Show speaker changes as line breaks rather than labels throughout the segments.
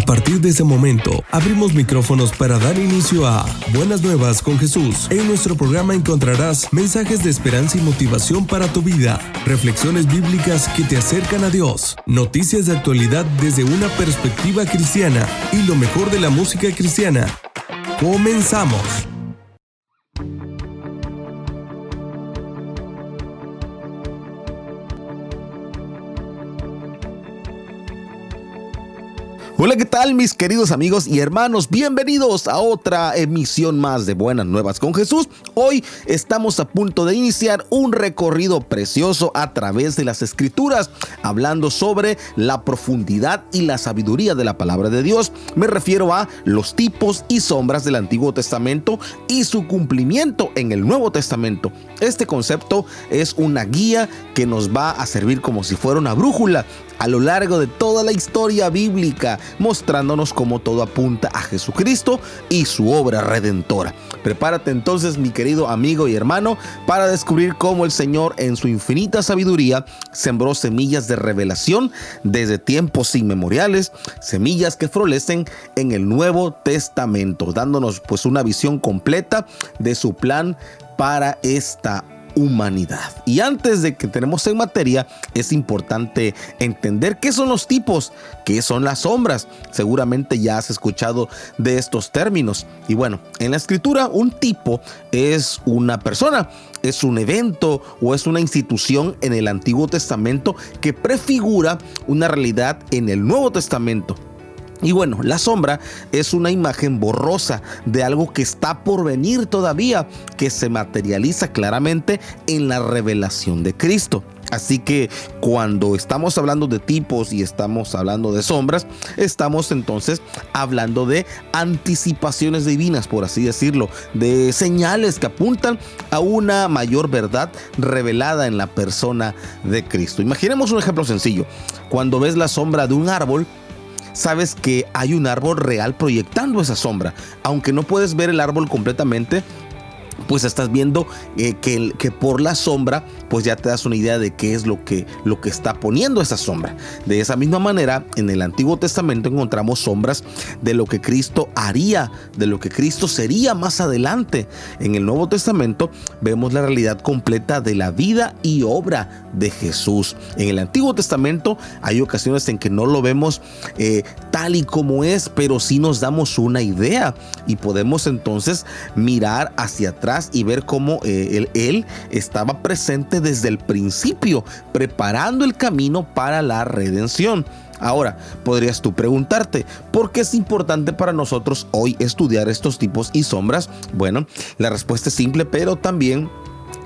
partir de ese momento, abrimos micrófonos para dar inicio a Buenas Nuevas con Jesús. En nuestro programa encontrarás mensajes de esperanza y motivación para tu vida, reflexiones bíblicas que te acercan a Dios, noticias de actualidad desde una perspectiva cristiana y lo mejor de la música cristiana. ¡Comenzamos!
Hola, ¿qué tal mis queridos amigos y hermanos? Bienvenidos a otra emisión más de Buenas Nuevas con Jesús. Hoy estamos a punto de iniciar un recorrido precioso a través de las Escrituras, hablando sobre la profundidad y la sabiduría de la palabra de Dios. Me refiero a los tipos y sombras del Antiguo Testamento y su cumplimiento en el Nuevo Testamento. Este concepto es una guía que nos va a servir como si fuera una brújula a lo largo de toda la historia bíblica, mostrándonos cómo todo apunta a Jesucristo y su obra redentora. Prepárate entonces, mi querido amigo y hermano, para descubrir cómo el Señor en su infinita sabiduría sembró semillas de revelación desde tiempos inmemoriales, semillas que florecen en el Nuevo Testamento, dándonos pues una visión completa de su plan para esta humanidad. Y antes de que entremos en materia, es importante entender qué son los tipos, qué son las sombras. Seguramente ya has escuchado de estos términos. Y bueno, en la Escritura, un tipo es una persona, es un evento o es una institución en el Antiguo Testamento que prefigura una realidad en el Nuevo Testamento. Y bueno, la sombra es una imagen borrosa de algo que está por venir todavía, que se materializa claramente en la revelación de Cristo. Así que cuando estamos hablando de tipos y estamos hablando de sombras, estamos entonces hablando de anticipaciones divinas, por así decirlo, de señales que apuntan a una mayor verdad revelada en la persona de Cristo. Imaginemos un ejemplo sencillo. Cuando ves la sombra de un árbol, sabes que hay un árbol real proyectando esa sombra. Aunque no puedes ver el árbol completamente, pues estás viendo que por la sombra pues ya te das una idea de qué es lo que está poniendo esa sombra. De esa misma manera, en el Antiguo Testamento encontramos sombras de lo que Cristo haría, de lo que Cristo sería más adelante. En el Nuevo Testamento vemos la realidad completa de la vida y obra de Jesús. En el Antiguo Testamento hay ocasiones en que no lo vemos tal y como es, pero sí nos damos una idea y podemos entonces mirar hacia atrás y ver cómo él estaba presente desde el principio, preparando el camino para la redención. Ahora, podrías tú preguntarte, ¿por qué es importante para nosotros hoy estudiar estos tipos y sombras? Bueno, la respuesta es simple, pero también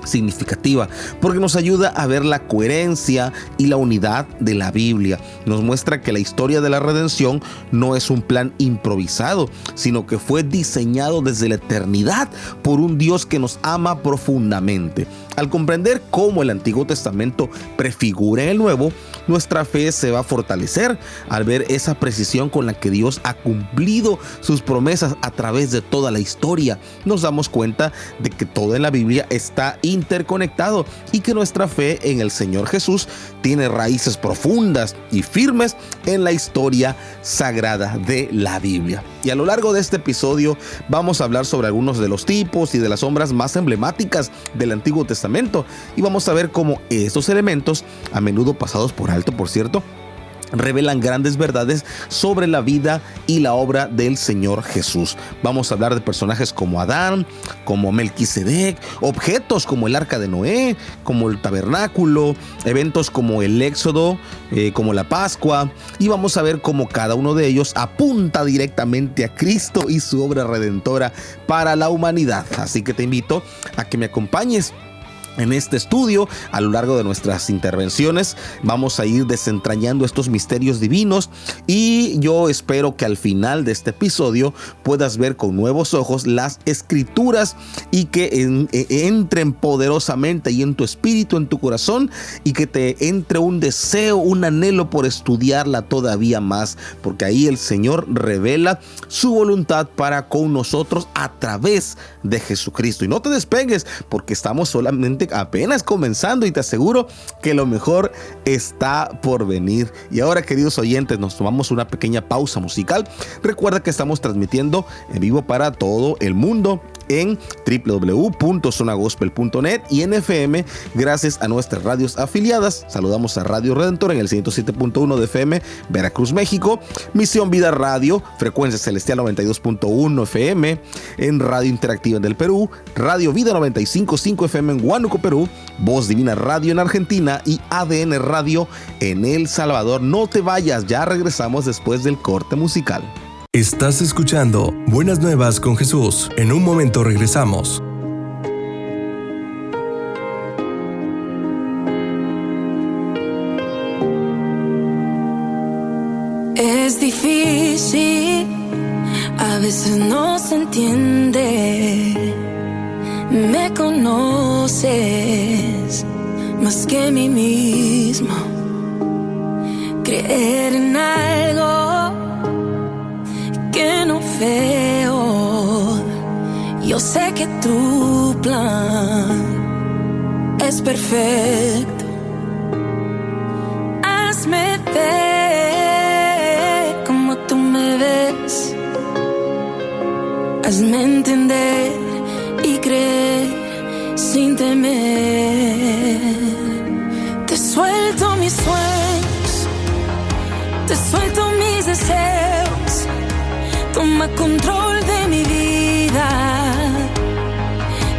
significativa, porque nos ayuda a ver la coherencia y la unidad de la Biblia. Nos muestra que la historia de la redención no es un plan improvisado, sino que fue diseñado desde la eternidad por un Dios que nos ama profundamente. Al comprender cómo el Antiguo Testamento prefigura en el Nuevo, nuestra fe se va a fortalecer al ver esa precisión con la que Dios ha cumplido sus promesas a través de toda la historia. Nos damos cuenta de que todo en la Biblia está interconectado y que nuestra fe en el Señor Jesús tiene raíces profundas y firmes en la historia sagrada de la Biblia. Y a lo largo de este episodio vamos a hablar sobre algunos de los tipos y de las sombras más emblemáticas del Antiguo Testamento y vamos a ver cómo estos elementos, a menudo pasados por alto, por cierto, revelan grandes verdades sobre la vida y la obra del Señor Jesús. Vamos a hablar de personajes como Adán, como Melquisedec, objetos como el arca de Noé, como el tabernáculo, eventos como el Éxodo, como la Pascua, y vamos a ver cómo cada uno de ellos apunta directamente a Cristo y su obra redentora para la humanidad. Así que te invito a que me acompañes en este estudio. A lo largo de nuestras intervenciones vamos a ir desentrañando estos misterios divinos y yo espero que al final de este episodio puedas ver con nuevos ojos las Escrituras y que entren poderosamente y en tu espíritu, en tu corazón, y que te entre un deseo, un anhelo por estudiarla todavía más, porque ahí el Señor revela su voluntad para con nosotros a través de Jesucristo. Y no te despegues, porque estamos solamente 2020 apenas comenzando y te aseguro que lo mejor está por venir. Y ahora, queridos oyentes, nos tomamos una pequeña pausa musical. Recuerda que estamos transmitiendo en vivo para todo el mundo en www.zonagospel.net y en FM gracias a nuestras radios afiliadas. Saludamos a Radio Redentor en el 107.1 de FM Veracruz, México, Misión Vida Radio, Frecuencia Celestial 92.1 FM en Radio Interactiva del Perú, Radio Vida 95.5 FM en Huánuco, Perú, Voz Divina Radio en Argentina y ADN Radio en El Salvador. No te vayas, ya regresamos después del corte musical.
Estás escuchando Buenas Nuevas con Jesús. En un momento regresamos.
Es difícil, a veces no se entiende. Me conoces más que mí mismo. Creer en algo que no veo. Yo sé que tu plan es perfecto. Hazme ver como tú me ves. Hazme entender y creer sin temer. Te suelto mis sueños, te suelto mis deseos. Toma control de mi vida.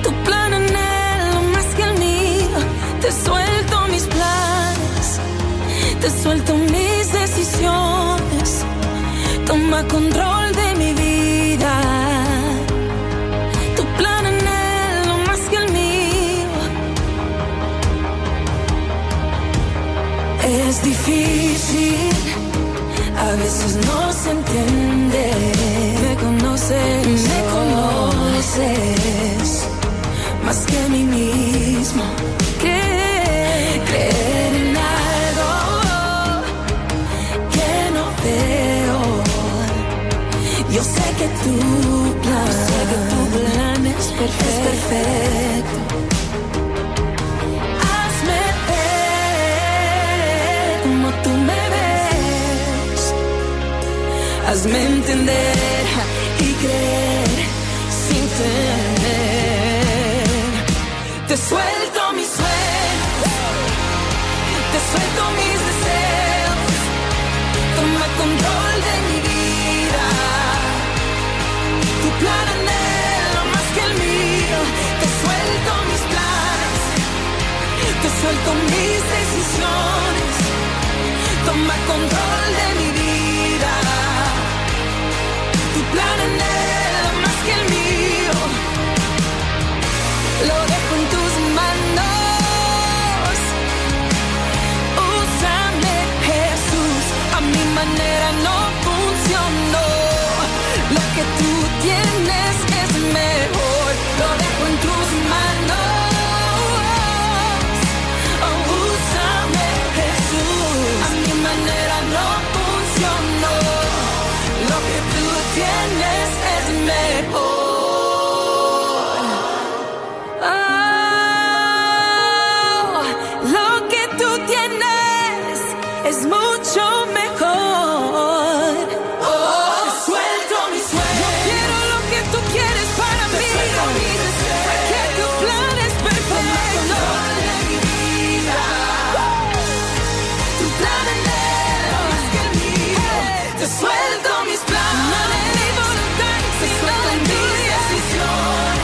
Tu plan anhelo más que el mío. Te suelto mis planes, te suelto mis decisiones. Toma control de mi vida. Tu plan anhelo más que el mío. Es difícil, a veces no se entiende. Me conoces más que a mí mismo. Creer en algo que no veo. Yo sé que tu plan es perfecto. Hazme ver como tú me ves. Hazme entender y creer sin temer. Te suelto mis sueños, te suelto mis deseos. Toma control de mi vida. Tu plan anhelo más que el mío. Te suelto mis planes, te suelto mis decisiones. Toma control de mi vida. Tu plan anhelo más que el mío. Lo dejo en tus manos. Úsame, Jesús. A mi manera no funcionó. Lo que tú tienes es mejor. Lo dejo en tus manos. Oh, úsame, Jesús. A mi manera no funcionó. Lo que tú tienes es mejor. Oh, lo que tú tienes es mucho mejor. Oh, te suelto mis sueños. Yo quiero lo que tú quieres para mí. Porque tu plan es perfecto. De mi vida. Tu plan anhelo más que el mío. Te suelto mis planes. No de mi voluntad, sino de mis decisiones.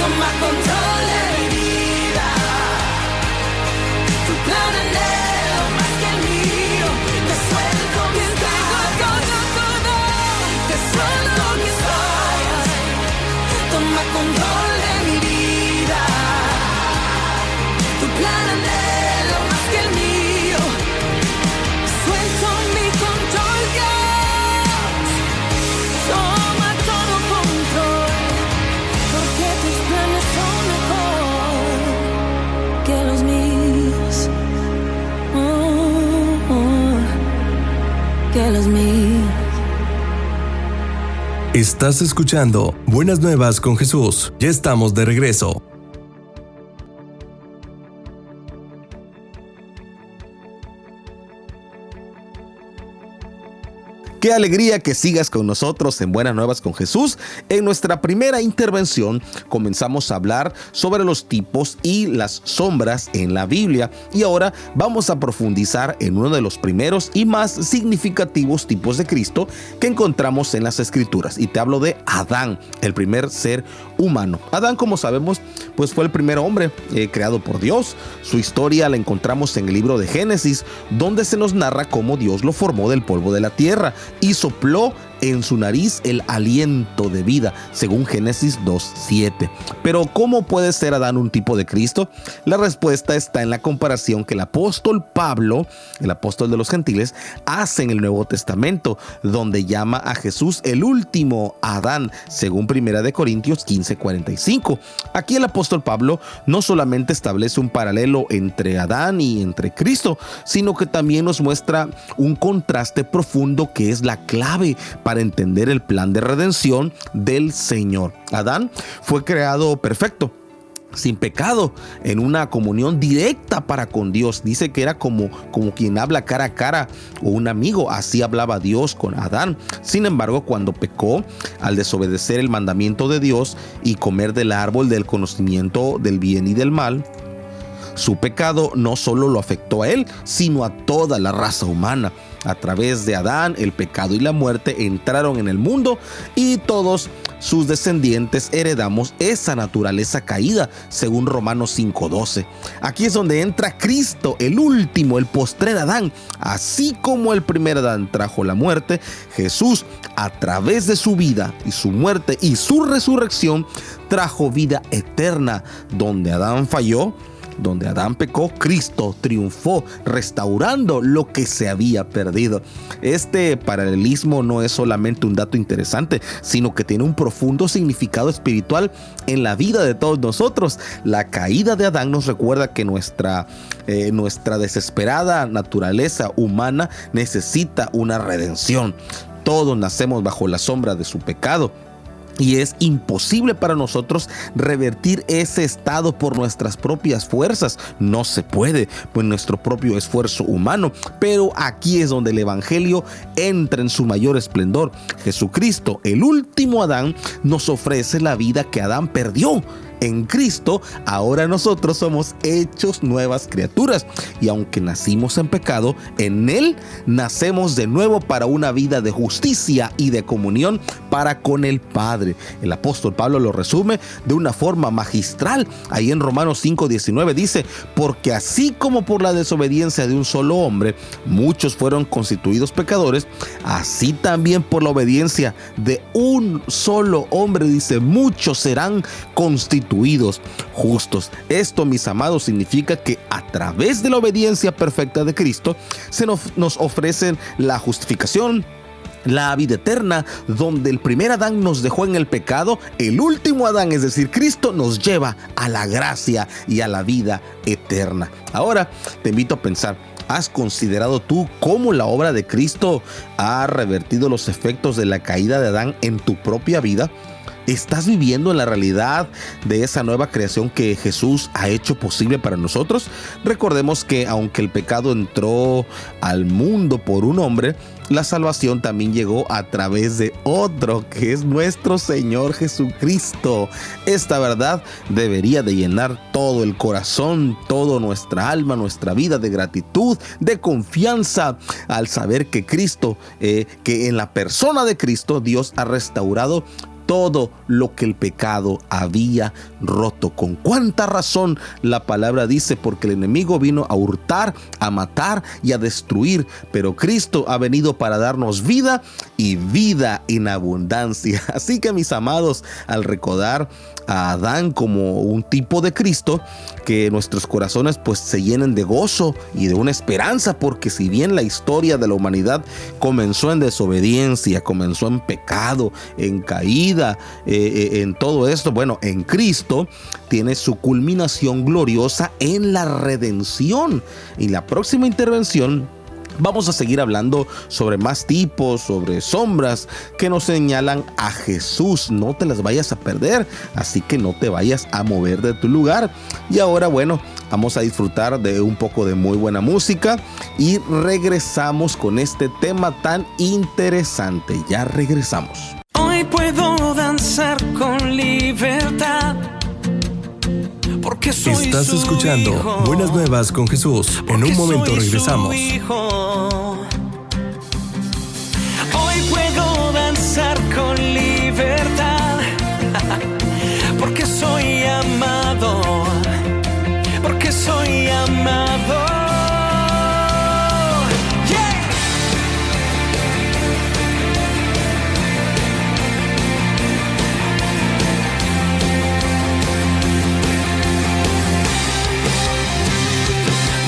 Toma control de mi vida. Tu plan anhelo más que el mío. Te suelto mis todo. Te suelto mis sueños. Toma control de mi vida. Tu plan anhelo más que el mío. Suelto mi control, Dios. Toma todo control. Porque tus planes son mejor que los míos. Que los míos.
Estás escuchando Buenas Nuevas con Jesús. Ya estamos de regreso.
Qué alegría que sigas con nosotros en Buenas Nuevas con Jesús. En nuestra primera intervención comenzamos a hablar sobre los tipos y las sombras en la Biblia, y ahora vamos a profundizar en uno de los primeros y más significativos tipos de Cristo que encontramos en las Escrituras, y te hablo de Adán, el primer ser humano. Adán, como sabemos, pues fue el primer hombre creado por Dios. Su historia la encontramos en el libro de Génesis, donde se nos narra cómo Dios lo formó del polvo de la tierra y sopló en su nariz el aliento de vida, según Génesis 2:7. Pero ¿cómo puede ser Adán un tipo de Cristo? La respuesta está en la comparación que el apóstol Pablo, el apóstol de los gentiles, hace en el Nuevo Testamento, donde llama a Jesús el último Adán, según 1 Corintios 15:45. Aquí el apóstol Pablo no solamente establece un paralelo entre Adán y entre Cristo, sino que también nos muestra un contraste profundo que es la clave para entender el plan de redención del Señor. Adán fue creado perfecto, sin pecado, en una comunión directa para con Dios. Dice que era como quien habla cara a cara o un amigo. Así hablaba Dios con Adán. Sin embargo, cuando pecó, al desobedecer el mandamiento de Dios y comer del árbol del conocimiento del bien y del mal, su pecado no solo lo afectó a él, sino a toda la raza humana. A través de Adán, el pecado y la muerte entraron en el mundo, y todos sus descendientes heredamos esa naturaleza caída, según Romanos 5:12. Aquí es donde entra Cristo, el último, el postrer Adán. Así como el primer Adán trajo la muerte, Jesús, a través de su vida y su muerte y su resurrección, trajo vida eterna. Donde Adán falló, donde Adán pecó, Cristo triunfó, restaurando lo que se había perdido. Este paralelismo no es solamente un dato interesante, sino que tiene un profundo significado espiritual en la vida de todos nosotros. La caída de Adán nos recuerda que nuestra desesperada naturaleza humana necesita una redención. Todos nacemos bajo la sombra de su pecado, y es imposible para nosotros revertir ese estado por nuestras propias fuerzas. No se puede, por nuestro propio esfuerzo humano. Pero aquí es donde el Evangelio entra en su mayor esplendor. Jesucristo, el último Adán, nos ofrece la vida que Adán perdió. En Cristo, ahora nosotros somos hechos nuevas criaturas, y aunque nacimos en pecado, en Él nacemos de nuevo para una vida de justicia y de comunión para con el Padre. El apóstol Pablo lo resume de una forma magistral. Ahí en Romanos 5:19 dice: porque así como por la desobediencia de un solo hombre muchos fueron constituidos pecadores, así también por la obediencia de un solo hombre, dice, muchos serán constituidos justos. Esto, mis amados, significa que a través de la obediencia perfecta de Cristo se nos ofrecen la justificación, la vida eterna. Donde el primer Adán nos dejó en el pecado, el último Adán, es decir, Cristo, nos lleva a la gracia y a la vida eterna. Ahora te invito a pensar: ¿has considerado tú cómo la obra de Cristo ha revertido los efectos de la caída de Adán en tu propia vida? ¿Estás viviendo en la realidad de esa nueva creación que Jesús ha hecho posible para nosotros? Recordemos que aunque el pecado entró al mundo por un hombre, la salvación también llegó a través de otro, que es nuestro Señor Jesucristo. Esta verdad debería de llenar todo el corazón, toda nuestra alma, nuestra vida de gratitud, de confianza, al saber que Cristo, que en la persona de Cristo, Dios ha restaurado todo lo que el pecado había roto. Con cuánta razón la palabra dice: porque el enemigo vino a hurtar, a matar y a destruir, pero Cristo ha venido para darnos vida y vida en abundancia. Así que, mis amados, al recordar a Adán como un tipo de Cristo, que nuestros corazones pues se llenen de gozo y de una esperanza, porque si bien la historia de la humanidad comenzó en desobediencia, comenzó en pecado, en caída, en todo esto, bueno, en Cristo tiene su culminación gloriosa en la redención. En la próxima intervención Vamos a seguir hablando sobre más tipos, sobre sombras que nos señalan a Jesús. No te las vayas a perder, así que no te vayas a mover de tu lugar. Y ahora, bueno, vamos a disfrutar de un poco de muy buena música y regresamos con este tema tan interesante. Ya regresamos.
Hoy puedo danzar con libertad. Porque soy
Estás
su
escuchando
hijo.
Buenas Nuevas con Jesús. En un momento
Soy su
regresamos.
hijo. Hoy puedo danzar con libertad. Porque soy amado. Porque soy amado. Yeah.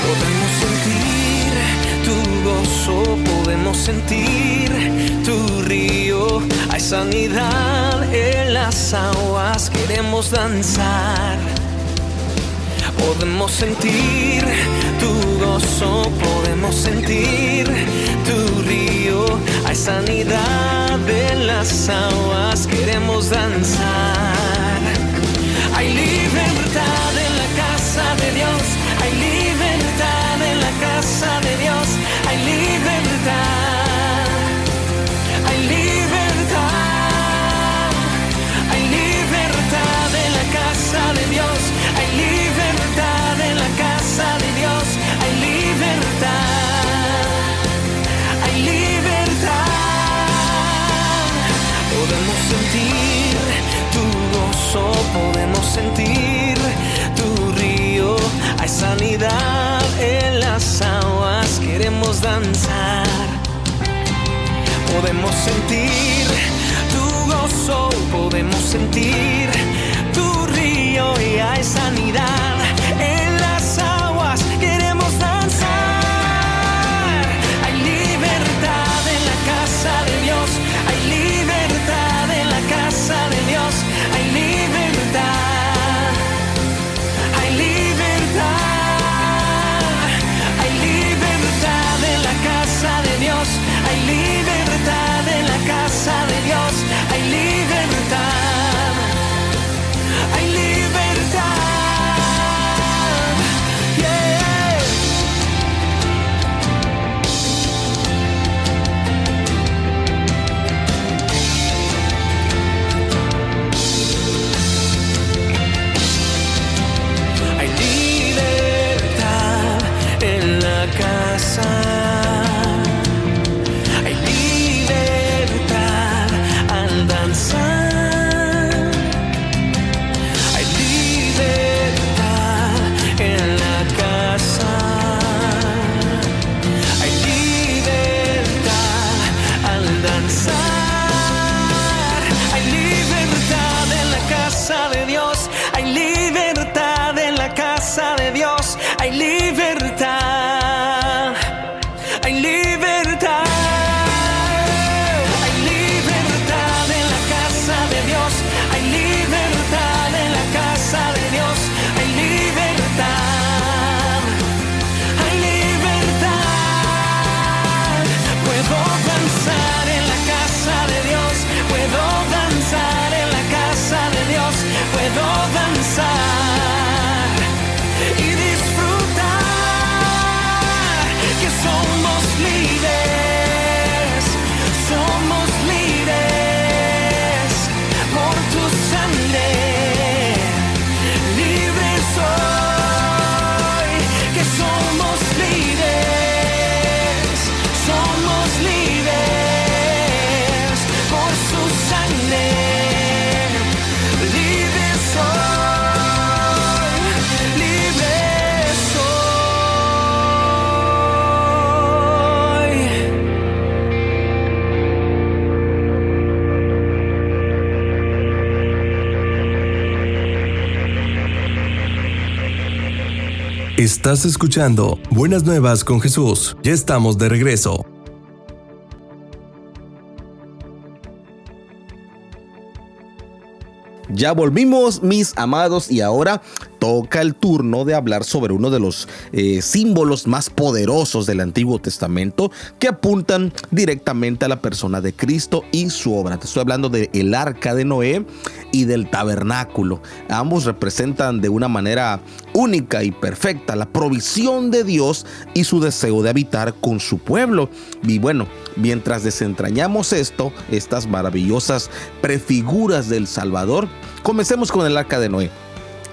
Podemos sentir tu gozo, podemos sentir tu río. Hay sanidad en las aguas, queremos danzar. Podemos sentir tu gozo, podemos sentir tu río. Hay sanidad en las aguas, queremos danzar. Hay libertad en la casa de Dios. Hay libertad en la casa de Dios. Hay libertad. Hay libertad. Hay libertad en la casa de Dios. Hay libertad en la casa de Dios. Hay libertad. Hay libertad. Podemos sentir tu gozo, podemos sentir tu río. Hay sanidad en las aguas, queremos danzar. Podemos sentir tu gozo, podemos sentir tu río y hay sanidad en las aguas, queremos danzar. Hay libertad en la casa de Dios, hay libertad en la casa de Dios, hay libertad, hay libertad, hay libertad en la casa de Dios, hay libertad en la casa de Dios, hay libertad, hay libertad, yeah. Hay libertad en la casa. Hay libertad al danzar. Hay libertad en la casa. Hay libertad al danzar. Hay libertad en la casa de Dios. Hay libertad en la casa de Dios. Hay libertad. Hay libertad. Hay libertad en la casa de Dios. Hay libertad en la casa de Dios. Hay libertad. Hay libertad. Puedo danzar en la casa de Dios. Puedo danzar en la casa de Dios. Puedo danzar y disfrutar que somos libres, somos libres por tu sangre, libres soy, que somos libres por su sangre, libres soy, libres soy.
Estás escuchando Buenas Nuevas con Jesús. Ya estamos de regreso.
Ya volvimos, mis amados, y ahora toca el turno de hablar sobre uno de los símbolos más poderosos del Antiguo Testamento que apuntan directamente a la persona de Cristo y su obra. Te estoy hablando del Arca de Noé y del tabernáculo. Ambos representan de una manera única y perfecta la provisión de Dios y su deseo de habitar con su pueblo. Y bueno, mientras desentrañamos estas maravillosas prefiguras del Salvador, comencemos con el Arca de Noé.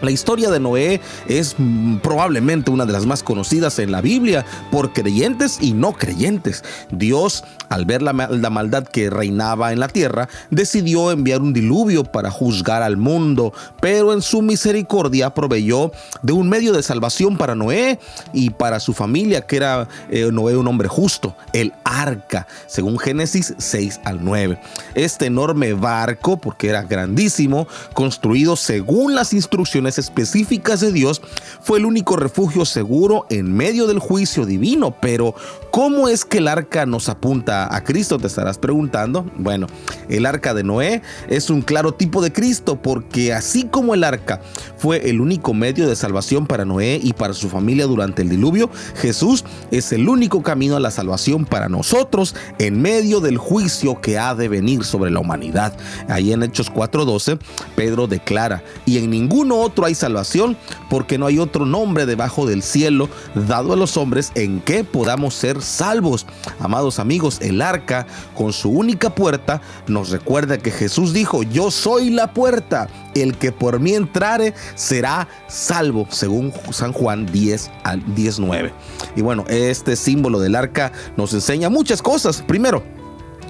La historia de Noé es probablemente una de las más conocidas en la Biblia por creyentes y no creyentes. Dios, al ver la maldad que reinaba en la tierra, decidió enviar un diluvio para juzgar al mundo, pero en su misericordia proveyó de un medio de salvación para Noé y para su familia, que era Noé un hombre justo, el arca, según Génesis 6 al 9. Este enorme barco, porque era grandísimo, construido según las instrucciones específicas de Dios, fue el único refugio seguro en medio del juicio divino. Pero ¿cómo es que el arca nos apunta a Cristo? Te estarás preguntando. Bueno, el arca de Noé es un claro tipo de Cristo, porque así como el arca fue el único medio de salvación para Noé y para su familia durante el diluvio, Jesús es el único camino a la salvación para nosotros en medio del juicio que ha de venir sobre la humanidad. Ahí en Hechos 4:12, Pedro declara: y en ninguno otro hay salvación, porque no hay otro nombre debajo del cielo dado a los hombres en que podamos ser salvos. Amados amigos, el arca, con su única puerta, nos recuerda que Jesús dijo: yo soy la puerta, el que por mí entrare será salvo, según San Juan 10:9. Y bueno, este símbolo del arca nos enseña muchas cosas. Primero,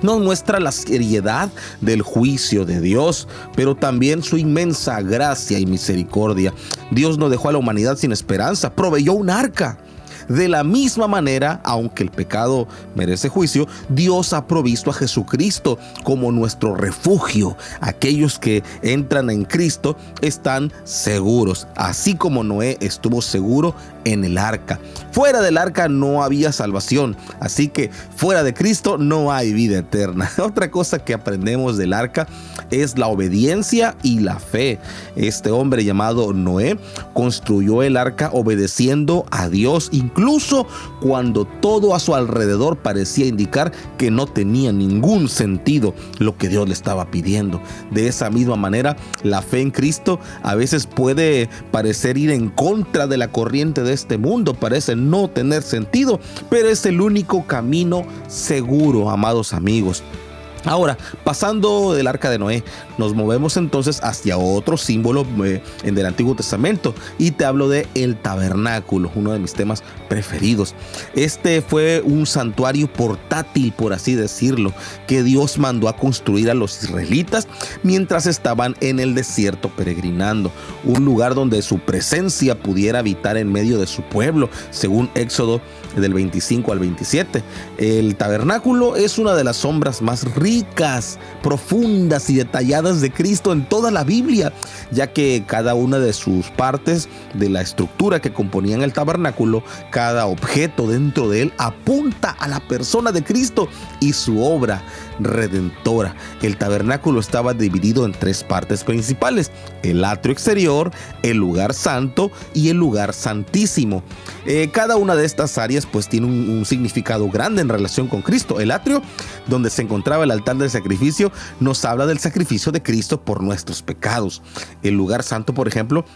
nos muestra la seriedad del juicio de Dios, pero también su inmensa gracia y misericordia. Dios no dejó a la humanidad sin esperanza, proveyó un arca. De la misma manera, aunque el pecado merece juicio, Dios ha provisto a Jesucristo como nuestro refugio. Aquellos que entran en Cristo están seguros, así como Noé estuvo seguro en el arca. Fuera del arca no había salvación, así que fuera de Cristo no hay vida eterna. Otra cosa que aprendemos del arca es la obediencia y la fe. Este hombre llamado Noé construyó el arca obedeciendo a Dios, incluso cuando todo a su alrededor parecía indicar que no tenía ningún sentido lo que Dios le estaba pidiendo. De esa misma manera, la fe en Cristo a veces puede parecer ir en contra de la corriente de este mundo, parece no tener sentido, pero es el único camino seguro, amados amigos. Ahora, pasando del arca de Noé, nos movemos entonces hacia otro símbolo en el Antiguo Testamento, y te hablo de el tabernáculo, uno de mis temas preferidos. Este fue un santuario portátil, por así decirlo, que Dios mandó a construir a los israelitas mientras estaban en el desierto peregrinando, un lugar donde su presencia pudiera habitar en medio de su pueblo, según Éxodo del 25 al 27. El tabernáculo es una de las sombras más ricas, profundas y detalladas de Cristo en toda la Biblia, ya que cada una de sus partes de la estructura que componían el tabernáculo, cada objeto dentro de él apunta a la persona de Cristo y su obra redentora. El tabernáculo estaba dividido en tres partes principales: el atrio exterior, el lugar santo y el lugar santísimo. Cada una de estas áreas pues tiene un significado grande en relación con Cristo. El atrio, donde se encontraba el altar del sacrificio, nos habla del sacrificio de Cristo por nuestros pecados. El lugar santo, por ejemplo,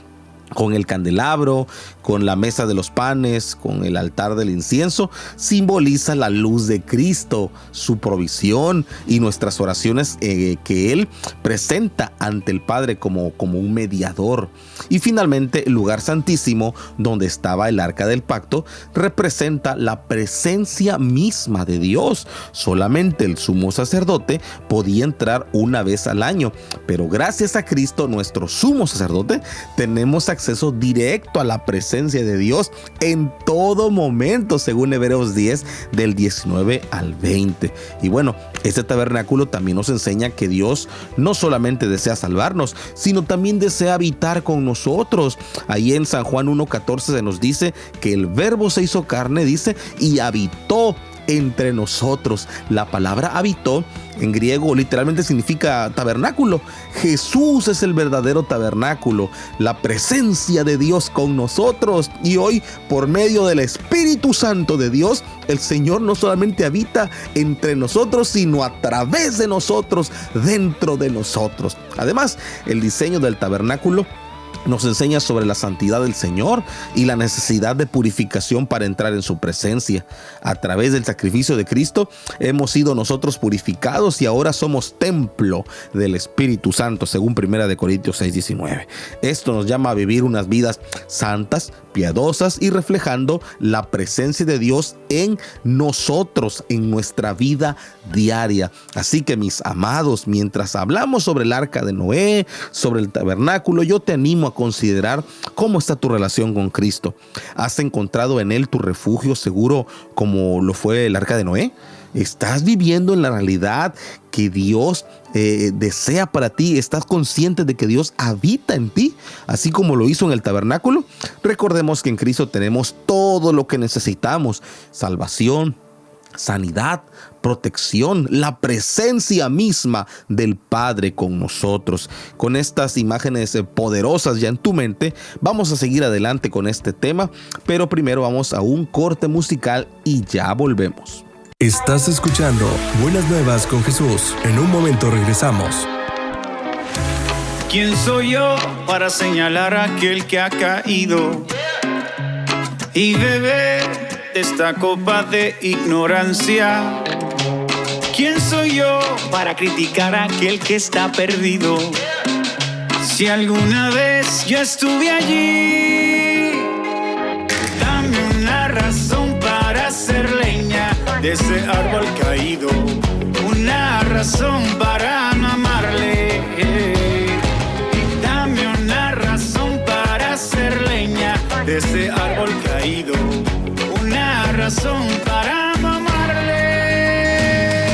con el candelabro, con la mesa de los panes, con el altar del incienso, simboliza la luz de Cristo, su provisión y nuestras oraciones que Él presenta ante el Padre como un mediador. Y finalmente, el lugar santísimo, donde estaba el arca del pacto, representa la presencia misma de Dios. Solamente el sumo sacerdote podía entrar una vez al año, pero gracias a Cristo, nuestro sumo sacerdote, tenemos acceso directo a la presencia de Dios en todo momento, según Hebreos 10 del 19 al 20. Y bueno, este tabernáculo también nos enseña que Dios no solamente desea salvarnos, sino también desea habitar con nosotros. Ahí en San Juan 1:14 se nos dice que el verbo se hizo carne, dice, y habitó entre nosotros. La palabra habitó en griego literalmente significa tabernáculo. Jesús es el verdadero tabernáculo, la presencia de Dios con nosotros. Y hoy, por medio del Espíritu Santo de Dios, el Señor no solamente habita entre nosotros, sino a través de nosotros, dentro de nosotros. Además, el diseño del tabernáculo nos enseña sobre la santidad del Señor y la necesidad de purificación para entrar en su presencia. A través del sacrificio de Cristo hemos sido nosotros purificados y ahora somos templo del Espíritu Santo, según 1 Corintios 6:19. Esto nos llama a vivir unas vidas santas, piadosas y reflejando la presencia de Dios en nosotros, en nuestra vida diaria. Así que, mis amados, mientras hablamos sobre el arca de Noé, sobre el tabernáculo, yo te animo a considerar cómo está tu relación con Cristo. ¿Has encontrado en Él tu refugio seguro como lo fue el arca de Noé? ¿Estás viviendo en la realidad que Dios desea para ti? ¿Estás consciente de que Dios habita en ti, así como lo hizo en el tabernáculo? Recordemos que en Cristo tenemos todo lo que necesitamos: salvación, sanidad, protección, la presencia misma del Padre con nosotros. Con estas imágenes poderosas ya en tu mente, vamos a seguir adelante con este tema, pero primero vamos a un corte musical y ya volvemos.
Estás escuchando Buenas Nuevas con Jesús. En un momento regresamos.
¿Quién soy yo para señalar a aquel que ha caído y beber de esta copa de ignorancia? ¿Quién soy yo para criticar a aquel que está perdido? Si alguna vez yo estuve allí, dame una razón para hacer leña de ese árbol caído, una razón para no amarle. Dame una razón para hacer leña de ese árbol caído, una razón para no amarle.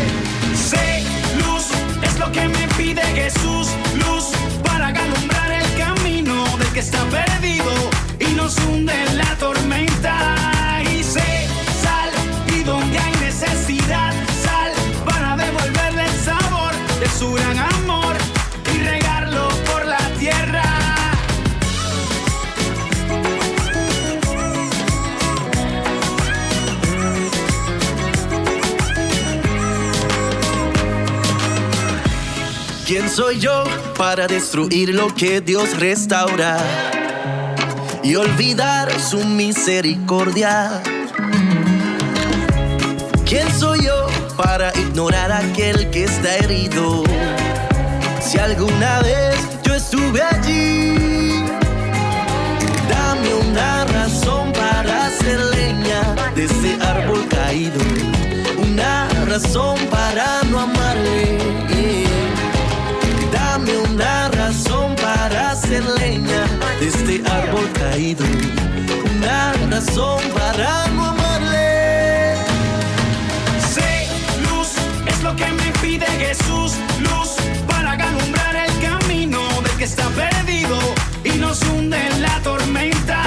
Sé, luz es lo que me pide Jesús, luz para alumbrar el camino del que está perdido y nos hunde en la tormenta. Y sé, sal, y donde hay necesidad, sal para devolverle el sabor de su gran amor y regarlo por la tierra.
¿Quién soy yo para destruir lo que Dios restaura y olvidar su misericordia? ¿Quién soy yo para ignorar a aquel que está herido? Si alguna vez yo estuve allí, dame una razón para hacer leña de ese árbol caído, una razón para no amarle. Dame una razón para hacer leña de este árbol caído, una razón para no amarle.
Sé, luz es lo que me pide Jesús, luz para alumbrar el camino del que está perdido y nos hunde en la tormenta.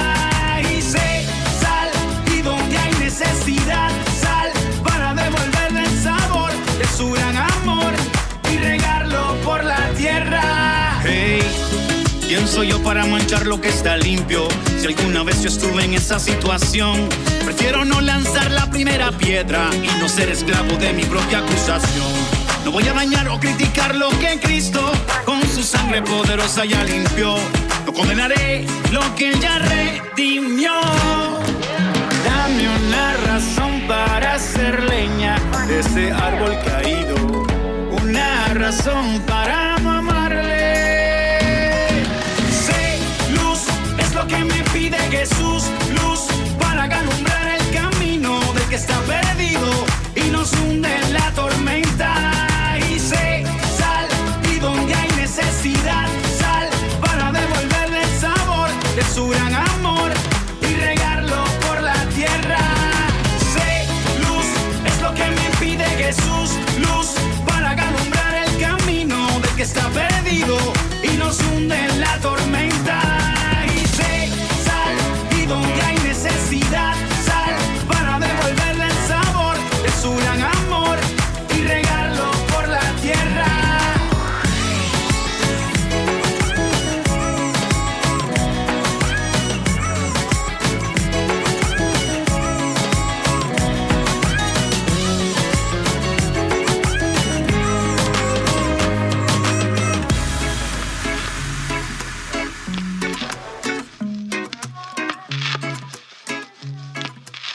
Y sé, sal, y donde hay necesidad, sal para devolverle el sabor de su gran amor y regarlo por la tierra. Hey, ¿quién soy yo para manchar lo que está limpio? Si alguna vez yo estuve en esa situación, prefiero no lanzar la primera piedra y no ser esclavo de mi propia acusación. No voy a dañar o criticar lo que Cristo con su sangre poderosa ya limpió. No condenaré lo que Él ya redimió. Dame una razón para hacer leña de ese árbol caído, una razón para no amarle. Sé, luz es lo que me pide Jesús, luz para alumbrar el camino del que está perdido y nos hunde en la tormenta. Y sé, sal, y donde hay necesidad, sal para devolverle el sabor de su gran amor y regarlo por la tierra. Sé, luz es lo que me pide Jesús, luz para alumbrar el camino del que está perdido y nos hunde en la tormenta. Y sé, sal, y donde hay necesidad, sal para devolverle el sabor de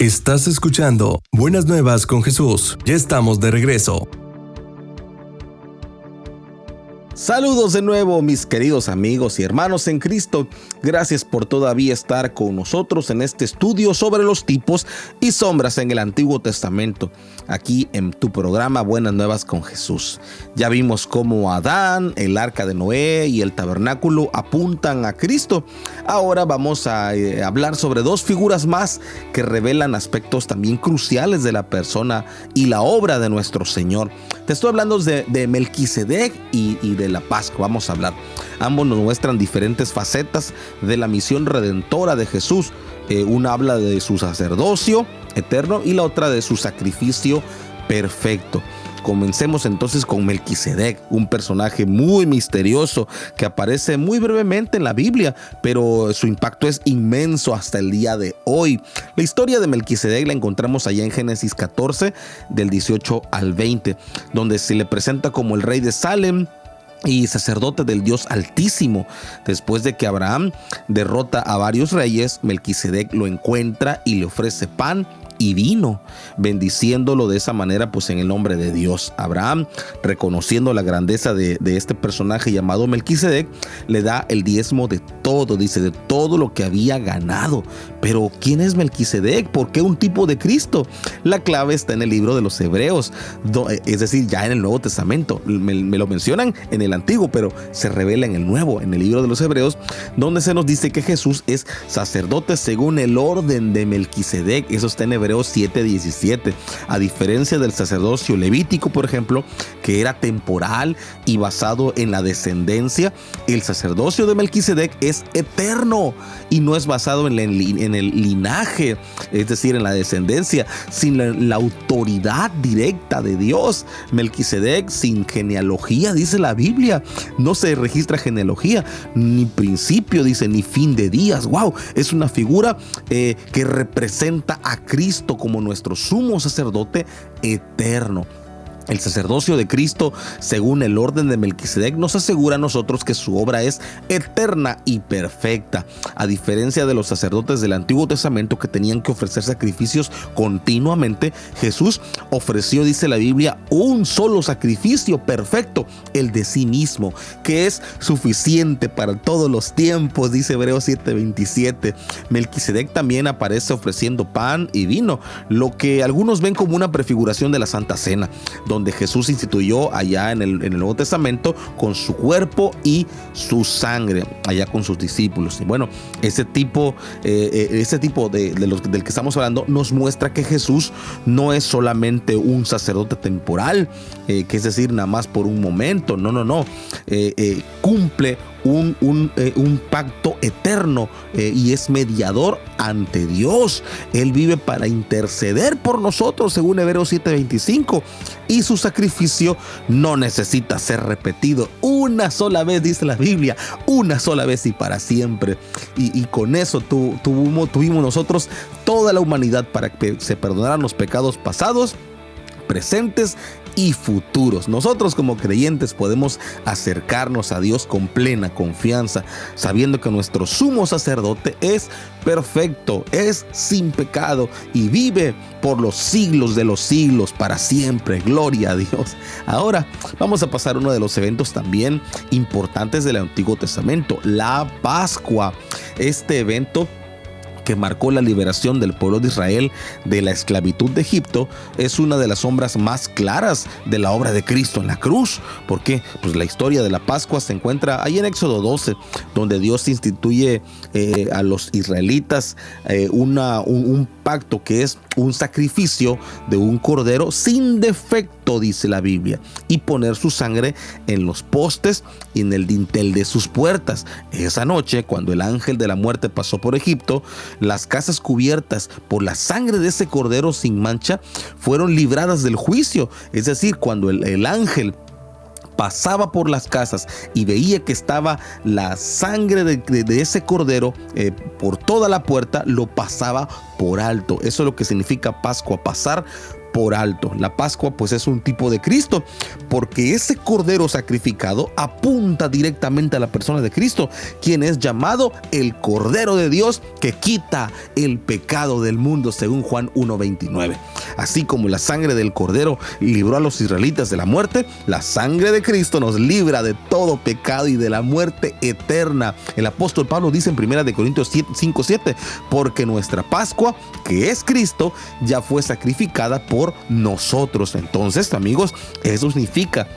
Estás escuchando Buenas Nuevas con Jesús. Ya estamos de regreso.
Saludos de nuevo, mis queridos amigos y hermanos en Cristo. Gracias por todavía estar con nosotros en este estudio sobre los tipos y sombras en el Antiguo Testamento, aquí en tu programa Buenas Nuevas con Jesús. Ya vimos cómo Adán, el arca de Noé y el tabernáculo apuntan a Cristo. Ahora vamos a hablar sobre dos figuras más que revelan aspectos también cruciales de la persona y la obra de nuestro Señor. Te estoy hablando de Melquisedec y de la Pascua. Vamos a hablar. Ambos nos muestran diferentes facetas de la misión redentora de Jesús. Una habla de su sacerdocio eterno y la otra de su sacrificio perfecto. Comencemos entonces con Melquisedec, un personaje muy misterioso que aparece muy brevemente en la Biblia, pero su impacto es inmenso hasta el día de hoy. La historia de Melquisedec la encontramos allá en Génesis 14, del 18 al 20, donde se le presenta como el rey de Salem y sacerdote del Dios Altísimo. Después de que Abraham derrota a varios reyes, Melquisedec lo encuentra y le ofrece pan y vino, bendiciéndolo de esa manera, pues en el nombre de Dios. Abraham, reconociendo la grandeza de este personaje llamado Melquisedec, le da el diezmo de todo, dice, de todo lo que había ganado. Pero ¿quién es Melquisedec? ¿Por qué un tipo de Cristo? La clave está en el libro de los Hebreos, es decir, ya en el Nuevo Testamento. Me lo mencionan en el Antiguo, pero se revela en el Nuevo, en el libro de los Hebreos, donde se nos dice que Jesús es sacerdote según el orden de Melquisedec. Eso está en Hebreos 7:17. A diferencia del sacerdocio levítico, por ejemplo, que era temporal y basado en la descendencia, el sacerdocio de Melquisedec es eterno y no es basado en el linaje, es decir, en la descendencia, sin la autoridad directa de Dios. Melquisedec sin genealogía, dice la Biblia. No se registra genealogía, ni principio, dice, ni fin de días. ¡Wow! Es una figura que representa a Cristo como nuestro sumo sacerdote eterno. El sacerdocio de Cristo, según el orden de Melquisedec, nos asegura a nosotros que su obra es eterna y perfecta. A diferencia de los sacerdotes del Antiguo Testamento que tenían que ofrecer sacrificios continuamente, Jesús ofreció, dice la Biblia, un solo sacrificio perfecto, el de sí mismo, que es suficiente para todos los tiempos, dice Hebreos 7:27. Melquisedec también aparece ofreciendo pan y vino, lo que algunos ven como una prefiguración de la Santa Cena, donde Jesús instituyó allá en el Nuevo Testamento con su cuerpo y su sangre, allá con sus discípulos. Y bueno, ese tipo del que estamos hablando nos muestra que Jesús no es solamente un sacerdote temporal, que es decir, nada más por un momento. No. Cumple un pacto eterno y es mediador ante Dios. Él vive para interceder por nosotros, según Hebreos 7:25, y su sacrificio no necesita ser repetido una sola vez, dice la Biblia, una sola vez y para siempre. Y con eso tuvimos nosotros toda la humanidad para que se perdonaran los pecados pasados, presentes y futuros. Nosotros como creyentes podemos acercarnos a Dios con plena confianza, sabiendo que nuestro sumo sacerdote es perfecto, es sin pecado y vive por los siglos de los siglos para siempre. Gloria a Dios. Ahora vamos a pasar a uno de los eventos también importantes del Antiguo Testamento, la Pascua. Este evento, que marcó la liberación del pueblo de Israel de la esclavitud de Egipto, es una de las sombras más claras de la obra de Cristo en la cruz. ¿Por qué? Pues la historia de la Pascua se encuentra ahí en Éxodo 12, donde Dios instituye a los israelitas un pacto que es un sacrificio de un cordero sin defecto, dice la Biblia, y poner su sangre en los postes y en el dintel de sus puertas. Esa noche, cuando el ángel de la muerte pasó por Egipto, las casas cubiertas por la sangre de ese cordero sin mancha fueron libradas del juicio. Es decir, cuando el ángel pasaba por las casas y veía que estaba la sangre de ese cordero por toda la puerta, lo pasaba por alto. Eso es lo que significa Pascua, pasar por alto. La Pascua pues es un tipo de Cristo, porque ese cordero sacrificado apunta directamente a la persona de Cristo, quien es llamado el Cordero de Dios que quita el pecado del mundo, según Juan 1:29. Así como la sangre del cordero libró a los israelitas de la muerte, la sangre de Cristo nos libra de todo pecado y de la muerte eterna. El apóstol Pablo dice en 1 Corintios 5:7, porque nuestra Pascua, que es Cristo, ya fue sacrificada por nosotros. Entonces, amigos, eso significa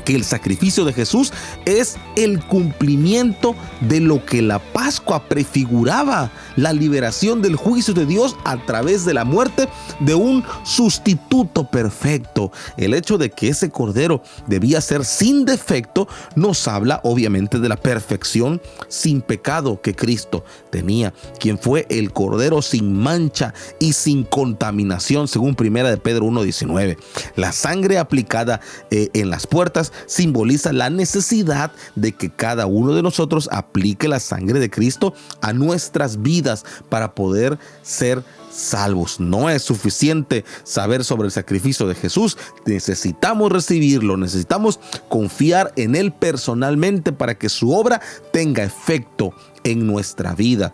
que el sacrificio de Jesús es el cumplimiento de lo que la Pascua prefiguraba, la liberación del juicio de Dios a través de la muerte de un sustituto perfecto. El hecho de que ese cordero debía ser sin defecto nos habla obviamente de la perfección sin pecado que Cristo tenía, quien fue el cordero sin mancha y sin contaminación, según 1 Pedro 1:19. La sangre aplicada en las puertas simboliza la necesidad de que cada uno de nosotros aplique la sangre de Cristo a nuestras vidas para poder ser salvos. No es suficiente saber sobre el sacrificio de Jesús, necesitamos recibirlo, necesitamos confiar en Él personalmente para que su obra tenga efecto en nuestra vida.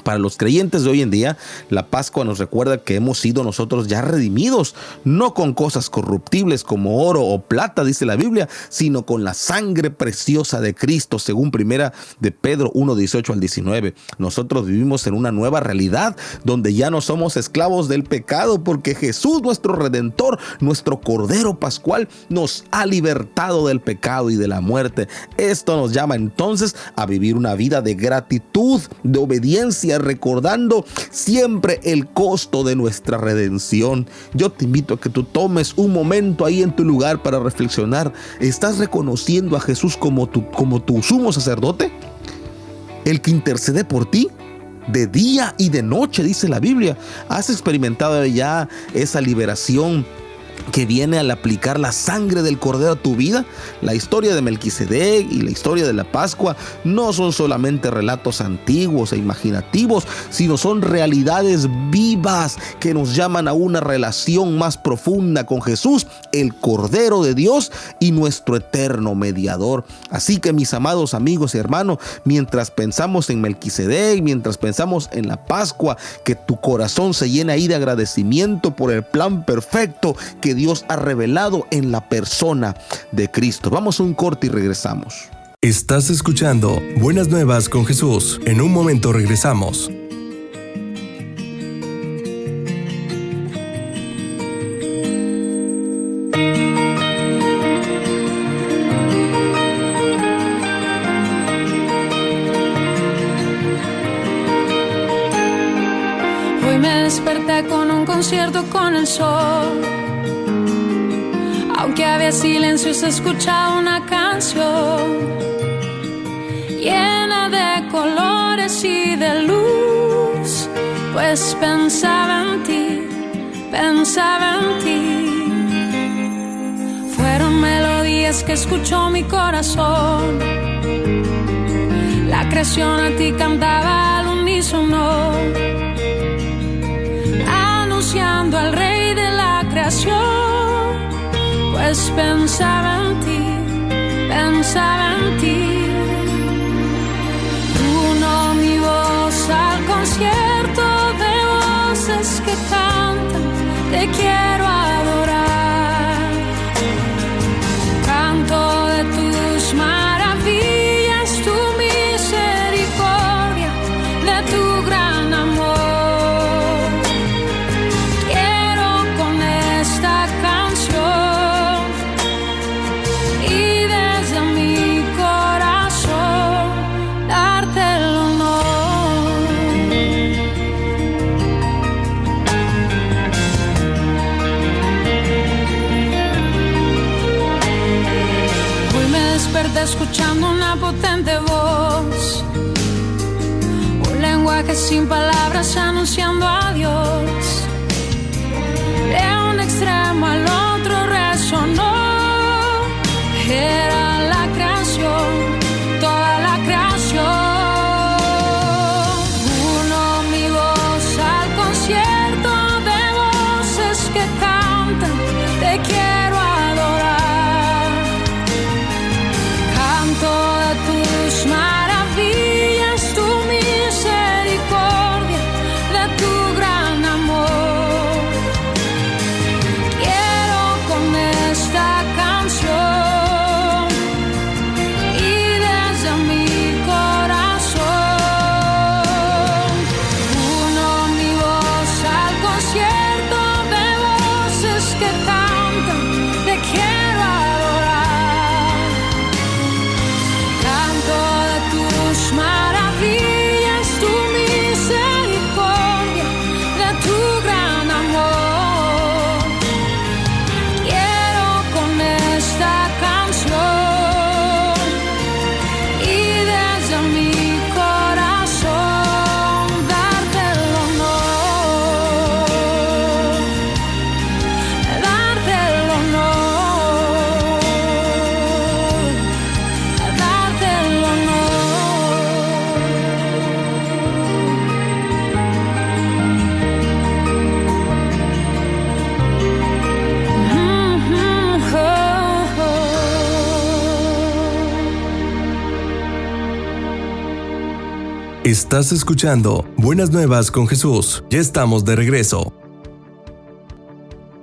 Para los creyentes de hoy en día, la Pascua nos recuerda que hemos sido nosotros ya redimidos, no con cosas corruptibles como oro o plata, dice la Biblia, sino con la sangre preciosa de Cristo, según 1 Pedro 1:18-19. Nosotros vivimos en una nueva realidad donde ya no somos esclavos del pecado, porque Jesús, nuestro Redentor, nuestro Cordero Pascual, nos ha libertado del pecado y de la muerte. Esto nos llama entonces a vivir una vida de gratitud, de obediencia, recordando siempre el costo de nuestra redención. Yo te invito a que tú tomes un momento ahí en tu lugar para reflexionar. ¿Estás reconociendo a Jesús como tu sumo sacerdote? ¿El que intercede por ti? De día y de noche, dice la Biblia. ¿Has experimentado ya esa liberación que viene al aplicar la sangre del Cordero a tu vida? La historia de Melquisedec y la historia de la Pascua no son solamente relatos antiguos e imaginativos, sino son realidades vivas que nos llaman a una relación más profunda con Jesús, el Cordero de Dios y nuestro eterno mediador. Así que, mis amados amigos y hermanos, mientras pensamos en Melquisedec, mientras pensamos en la Pascua, que tu corazón se llene ahí de agradecimiento por el plan perfecto que Dios ha revelado en la persona de Cristo. Vamos a un corte y regresamos.
Estás escuchando Buenas Nuevas con Jesús. En un momento regresamos.
Hoy me desperté con un concierto con el sol. Aunque había silencio, se escuchaba una canción llena de colores y de luz, pues pensaba en ti, pensaba en ti. Fueron melodías que escuchó mi corazón, la creación a ti cantaba al unísono, anunciando al Rey de la creación. Pues pensaba en ti, pensaba en ti. Uno mi voz al concierto de voces que cantan, te quiero adorar. Canto de tus maravillas, tu misericordia, de tu gran amor. Escuchando una potente voz, un lenguaje sin palabras anunciando a Dios. De un extremo al otro resonó, era la creación, toda la creación. Uno mi voz al concierto de voces que cantan.
Estás escuchando Buenas Nuevas con Jesús. Ya estamos de regreso.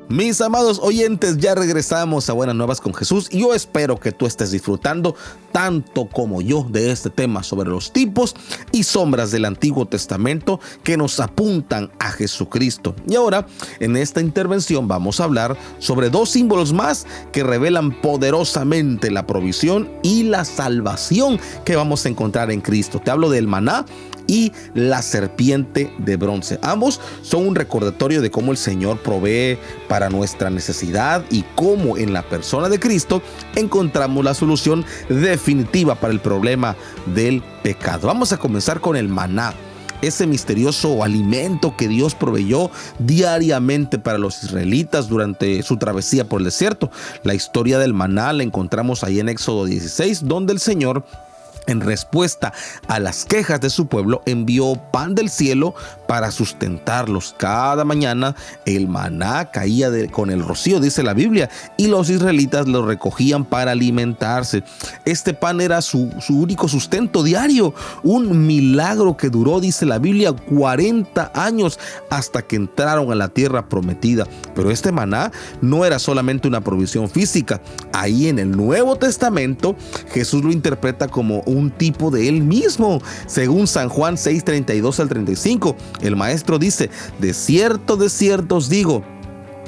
Mis amados oyentes, ya regresamos a Buenas Nuevas con Jesús y yo espero que tú estés disfrutando tanto como yo de este tema sobre los tipos y sombras del Antiguo Testamento que nos apuntan a Jesucristo. Y ahora, en esta intervención vamos a hablar sobre dos símbolos más que revelan poderosamente la provisión y la salvación que vamos a encontrar en Cristo. Te hablo del maná y la serpiente de bronce. Ambos son un recordatorio de cómo el Señor provee para nuestra necesidad y cómo en la persona de Cristo encontramos la solución definitiva para el problema del pecado. Vamos a comenzar con el maná, ese misterioso alimento que Dios proveyó diariamente para los israelitas durante su travesía por el desierto. La historia del maná la encontramos ahí en Éxodo 16, donde el Señor, en respuesta a las quejas de su pueblo, envió pan del cielo para sustentarlos. Cada mañana el maná caía con el rocío, dice la Biblia, y los israelitas lo recogían para alimentarse. Este pan era su único sustento diario, un milagro que duró, dice la Biblia, 40 años hasta que entraron a la tierra prometida. Pero este maná no era solamente una provisión física. Ahí en el Nuevo Testamento Jesús lo interpreta como un tipo de él mismo. Según San Juan 6:32 al 35, el maestro dice: de cierto os digo,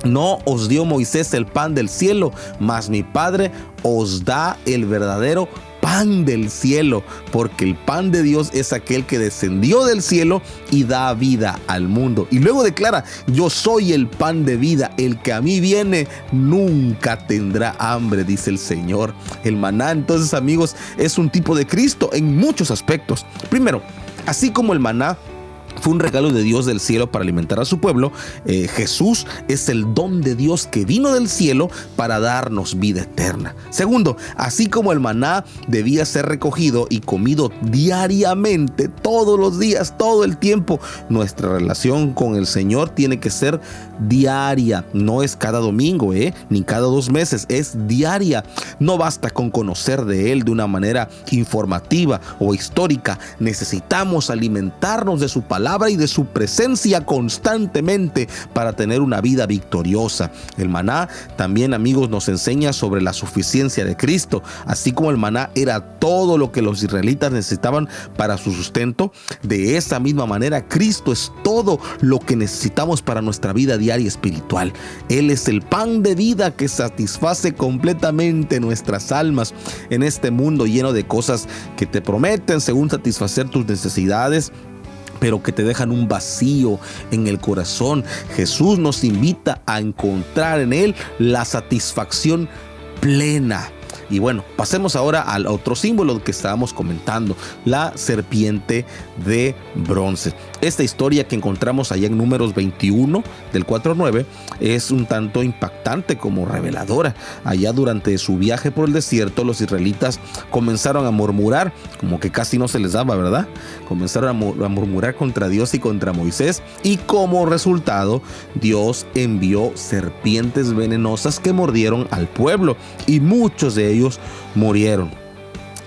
no os dio Moisés el pan del cielo, mas mi Padre os da el verdadero pan del cielo, porque el pan de Dios es aquel que descendió del cielo y da vida al mundo. Y luego declara: yo soy el pan de vida, el que a mí viene nunca tendrá hambre, dice el Señor. El maná, entonces, amigos, es un tipo de Cristo en muchos aspectos. Primero, así como el maná fue un regalo de Dios del cielo para alimentar a su pueblo, Jesús es el don de Dios que vino del cielo para darnos vida eterna. Segundo, así como el maná debía ser recogido y comido diariamente, todos los días, todo el tiempo, nuestra relación con el Señor tiene que ser diaria. No es cada domingo, ni cada 2 meses, es diaria. No basta con conocer de Él de una manera informativa o histórica. Necesitamos alimentarnos de su palabra y de su presencia constantemente para tener una vida victoriosa. El maná también, amigos, nos enseña sobre la suficiencia de Cristo. Así como el maná era todo lo que los israelitas necesitaban para su sustento, de esa misma manera Cristo es todo lo que necesitamos para nuestra vida diaria espiritual. Él es el pan de vida que satisface completamente nuestras almas en este mundo lleno de cosas que te prometen según satisfacer tus necesidades, pero que te dejan un vacío en el corazón. Jesús nos invita a encontrar en Él la satisfacción plena. Y bueno, pasemos ahora al otro símbolo que estábamos comentando, la serpiente de bronce. Esta historia que encontramos allá en Números 21, del 4 al 9, es un tanto impactante como reveladora. Allá durante su viaje por el desierto, los israelitas comenzaron a murmurar, como que casi no se les daba, ¿verdad? Comenzaron a murmurar contra Dios y contra Moisés, y como resultado, Dios envió serpientes venenosas que mordieron al pueblo, y muchos de ellos murieron.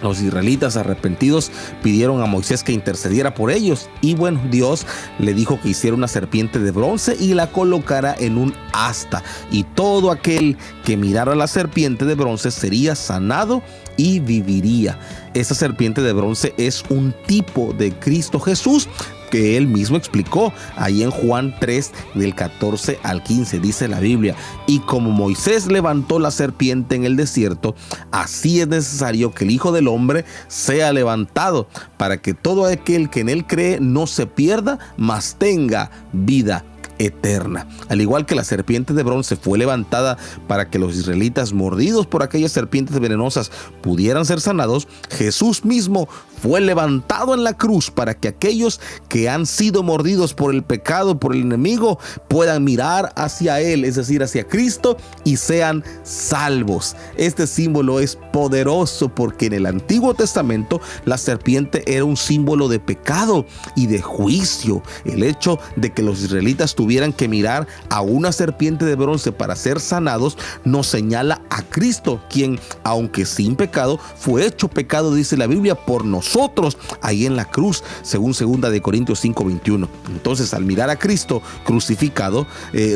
Los israelitas arrepentidos pidieron a Moisés que intercediera por ellos, y bueno, Dios le dijo que hiciera una serpiente de bronce y la colocara en un asta, y todo aquel que mirara la serpiente de bronce sería sanado y viviría. Esa serpiente de bronce es un tipo de Cristo Jesús, que él mismo explicó ahí en Juan 3 del 14 al 15, dice la Biblia: y como Moisés levantó la serpiente en el desierto, así es necesario que el Hijo del Hombre sea levantado, para que todo aquel que en él cree no se pierda, mas tenga vida eterna. Al igual que la serpiente de bronce fue levantada para que los israelitas, mordidos por aquellas serpientes venenosas, pudieran ser sanados, Jesús mismo fue levantado en la cruz para que aquellos que han sido mordidos por el pecado, por el enemigo, puedan mirar hacia Él, es decir, hacia Cristo, y sean salvos. Este símbolo es poderoso porque en el Antiguo Testamento la serpiente era un símbolo de pecado y de juicio. El hecho de que los israelitas tuvieran que mirar a una serpiente de bronce para ser sanados nos señala a Cristo, quien, aunque sin pecado, fue hecho pecado, dice la Biblia, por nosotros, nosotros ahí en la cruz, según 2 de Corintios 5:21. Entonces, al mirar a Cristo crucificado,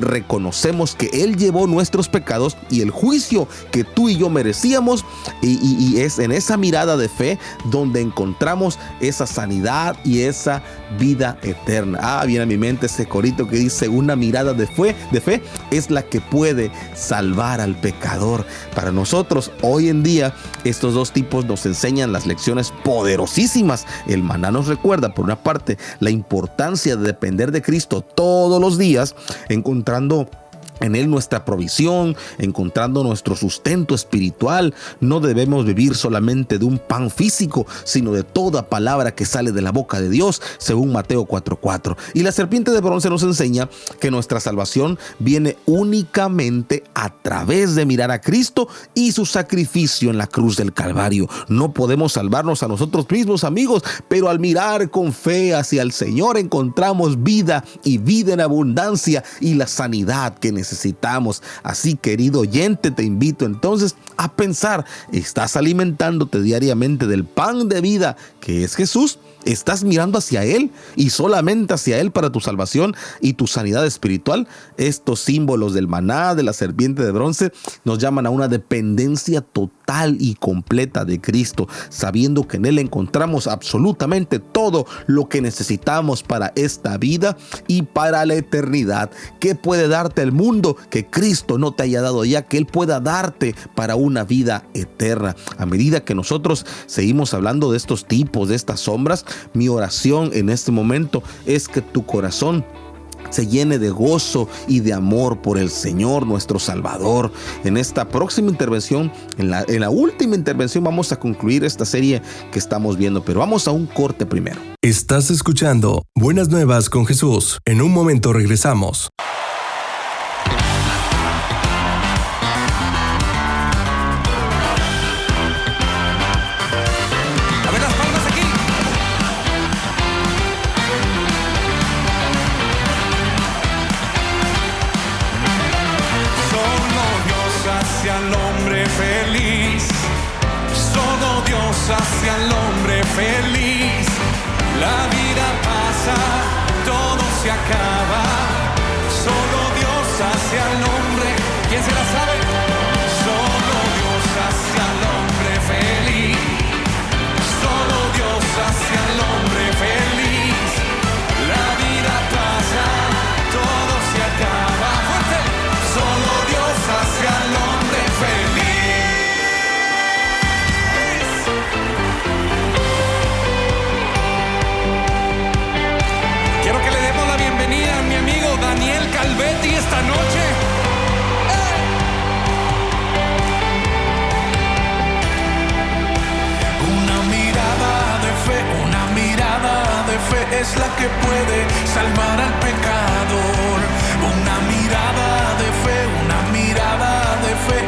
reconocemos que Él llevó nuestros pecados y el juicio que tú y yo merecíamos, y es en esa mirada de fe donde encontramos esa sanidad y esa vida eterna. Viene a mi mente ese corito que dice: una mirada de fe es la que puede salvar al pecador. Para nosotros hoy en día estos dos tipos nos enseñan las lecciones poderosísimas. El maná nos recuerda, por una parte, la importancia de depender de Cristo todos los días, encontrando en Él nuestra provisión, encontrando nuestro sustento espiritual. No debemos vivir solamente de un pan físico, sino de toda palabra que sale de la boca de Dios, según Mateo 4:4. Y la serpiente de bronce nos enseña que nuestra salvación viene únicamente a través de mirar a Cristo y su sacrificio en la cruz del Calvario. No podemos salvarnos a nosotros mismos, amigos, pero al mirar con fe hacia el Señor encontramos vida, y vida en abundancia, y la sanidad que necesitamos. Así, querido oyente, te invito entonces a pensar: ¿estás alimentándote diariamente del pan de vida que es Jesús? ¿Estás mirando hacia Él y solamente hacia Él para tu salvación y tu sanidad espiritual? Estos símbolos del maná, de la serpiente de bronce, nos llaman a una dependencia total y completa de Cristo, sabiendo que en Él encontramos absolutamente todo lo que necesitamos para esta vida y para la eternidad. ¿Qué puede darte el mundo que Cristo no te haya dado ya, que Él pueda darte para una vida eterna? A medida que nosotros seguimos hablando de estos tipos, de estas sombras, mi oración en este momento es que tu corazón se llene de gozo y de amor por el Señor nuestro Salvador. En esta próxima intervención, en la última intervención, vamos a concluir esta serie que estamos viendo, pero vamos a un corte primero.
Estás escuchando Buenas Nuevas con Jesús. En un momento regresamos.
Hacia el hombre feliz, la vida pasa, todo se acaba, solo Dios hacia el hombre. ¿Quién se la sabe? Solo Dios hacia el hombre feliz, solo Dios hacia el hombre feliz, la vida pasa, todo se acaba, fuerte, solo Dios hacia el hombre feliz. Daniel Calvetti esta noche. Una mirada de fe es la que puede salvar al pecador. Una mirada de fe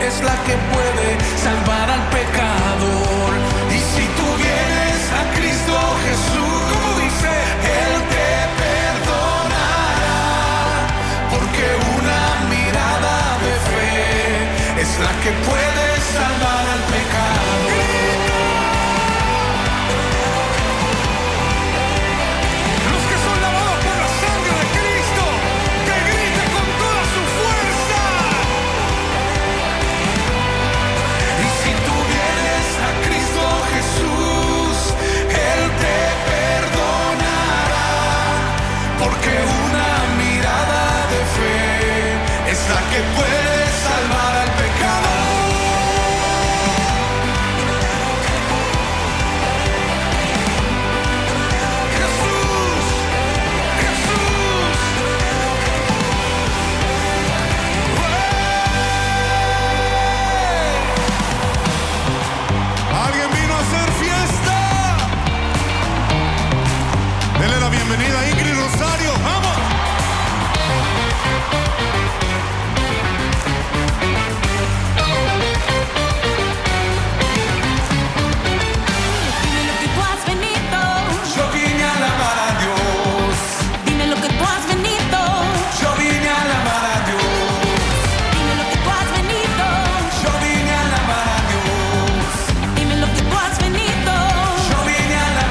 es la que puede salvar al pecador. Y si tú vienes a Cristo Jesús, como dice, Él te perdonará, porque una mirada de fe es la que puede salvar al pecador. Los que son lavados por la sangre de Cristo, que griten con toda su fuerza. Y si tú vienes a Cristo Jesús, Él te perdonará, porque una mirada de fe es la que puede salvar al pecador. ¿Alguien vino a hacer fiesta? Denle la bienvenida a Ingrid Rosario. ¡Vamos!
Dime lo que tú has venido.
Yo vine a alabar a Dios.
Dime lo que tú has venido.
Yo vine a alabar a Dios.
Dime lo que tú has venido.
Yo vine a alabar a Dios.
Dime lo que tú has venido.
Yo vine a alabar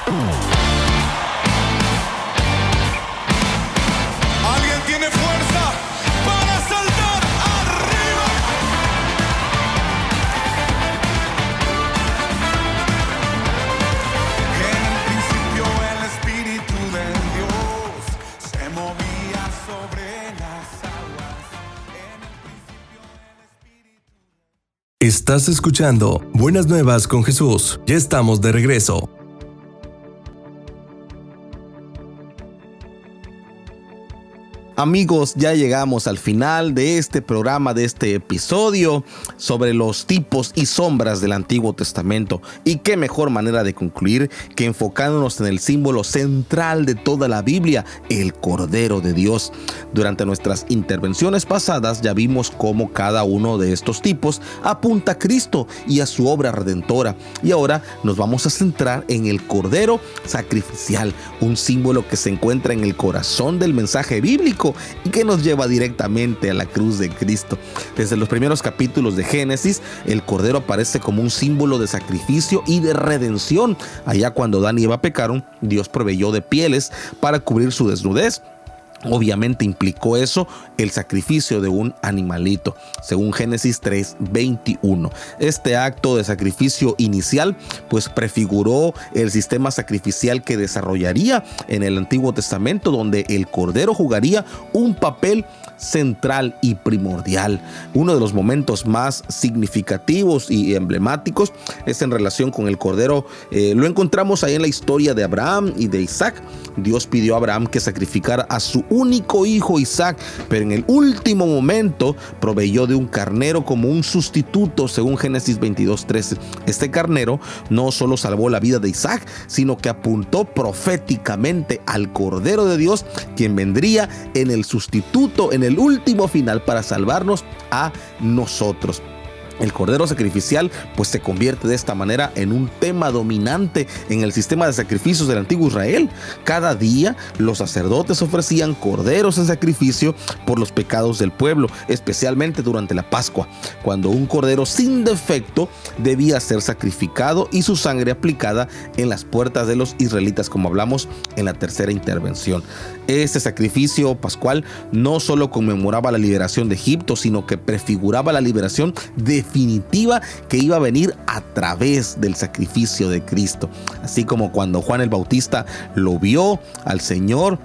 ¿Alguien tiene fuerza para saltar arriba? En el principio el Espíritu de Dios se movía sobre las aguas. En el principio el Espíritu.
Estás escuchando Buenas Nuevas con Jesús. Ya estamos de regreso.
Amigos, ya llegamos al final de este programa, de este episodio sobre los tipos y sombras del Antiguo Testamento. Y qué mejor manera de concluir que enfocándonos en el símbolo central de toda la Biblia, el Cordero de Dios. Durante nuestras intervenciones pasadas ya vimos cómo cada uno de estos tipos apunta a Cristo y a su obra redentora. Y ahora nos vamos a centrar en el Cordero sacrificial, un símbolo que se encuentra en el corazón del mensaje bíblico y que nos lleva directamente a la cruz de Cristo. Desde los primeros capítulos de Génesis, el Cordero aparece como un símbolo de sacrificio y de redención. Allá cuando Adán y Eva pecaron, Dios proveyó de pieles para cubrir su desnudez. Obviamente implicó eso el sacrificio de un animalito, según Génesis 3:21. Este acto de sacrificio inicial pues prefiguró el sistema sacrificial que desarrollaría en el Antiguo Testamento, donde el Cordero jugaría un papel central y primordial. Uno de los momentos más significativos y emblemáticos es en relación con el Cordero. Lo encontramos ahí en la historia de Abraham y de Isaac. Dios pidió a Abraham que sacrificara a su único hijo Isaac, pero en el último momento proveyó de un carnero como un sustituto, según Génesis 22:13. Este carnero no solo salvó la vida de Isaac, sino que apuntó proféticamente al Cordero de Dios, quien vendría en el sustituto, en el último final, para salvarnos a nosotros. El Cordero sacrificial pues se convierte de esta manera en un tema dominante en el sistema de sacrificios del antiguo Israel. Cada día los sacerdotes ofrecían corderos en sacrificio por los pecados del pueblo, especialmente durante la Pascua, cuando un cordero sin defecto debía ser sacrificado y su sangre aplicada en las puertas de los israelitas, como hablamos en la tercera intervención. Este sacrificio pascual no solo conmemoraba la liberación de Egipto, sino que prefiguraba la liberación definitiva que iba a venir a través del sacrificio de Cristo. Así como cuando Juan el Bautista lo vio al Señor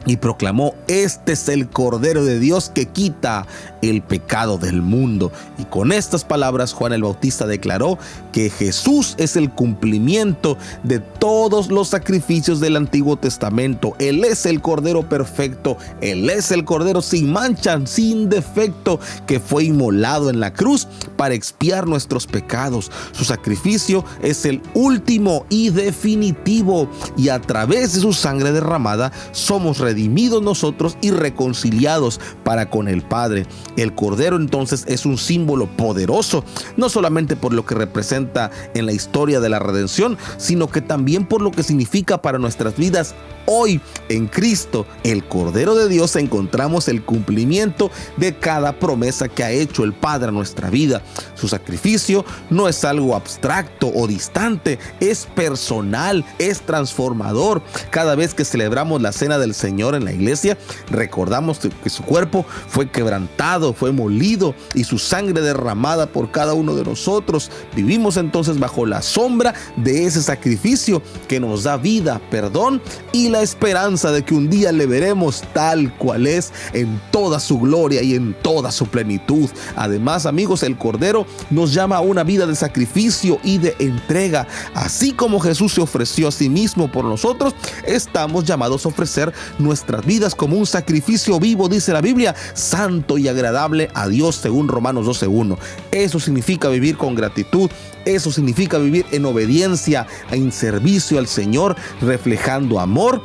y proclamó: este es el Cordero de Dios que quita el pecado del mundo. Y con estas palabras Juan el Bautista declaró que Jesús es el cumplimiento de todos los sacrificios del Antiguo Testamento. Él es el Cordero perfecto, Él es el Cordero sin mancha, sin defecto, que fue inmolado en la cruz para expiar nuestros pecados. Su sacrificio es el último y definitivo, y a través de su sangre derramada somos redimidos nosotros y reconciliados para con el Padre. El Cordero entonces es un símbolo poderoso, no solamente por lo que representa en la historia de la redención, sino que también por lo que significa para nuestras vidas hoy. En Cristo, el Cordero de Dios, encontramos el cumplimiento de cada promesa que ha hecho el Padre a nuestra vida. Su sacrificio no es algo abstracto o distante, es personal, es transformador. Cada vez que celebramos la cena del Señor en la iglesia, recordamos que su cuerpo fue quebrantado, fue molido y su sangre derramada por cada uno de nosotros. Vivimos entonces bajo la sombra de ese sacrificio que nos da vida, perdón y la esperanza de que un día le veremos tal cual es, en toda su gloria y en toda su plenitud. Además, amigos, el Cordero nos llama a una vida de sacrificio y de entrega. Así como Jesús se ofreció a sí mismo por nosotros, estamos llamados a ofrecer nuestras vidas como un sacrificio vivo, dice la Biblia, santo y agradable a Dios, según Romanos 12:1. Eso significa vivir con gratitud. Eso significa vivir en obediencia, en servicio al Señor, reflejando amor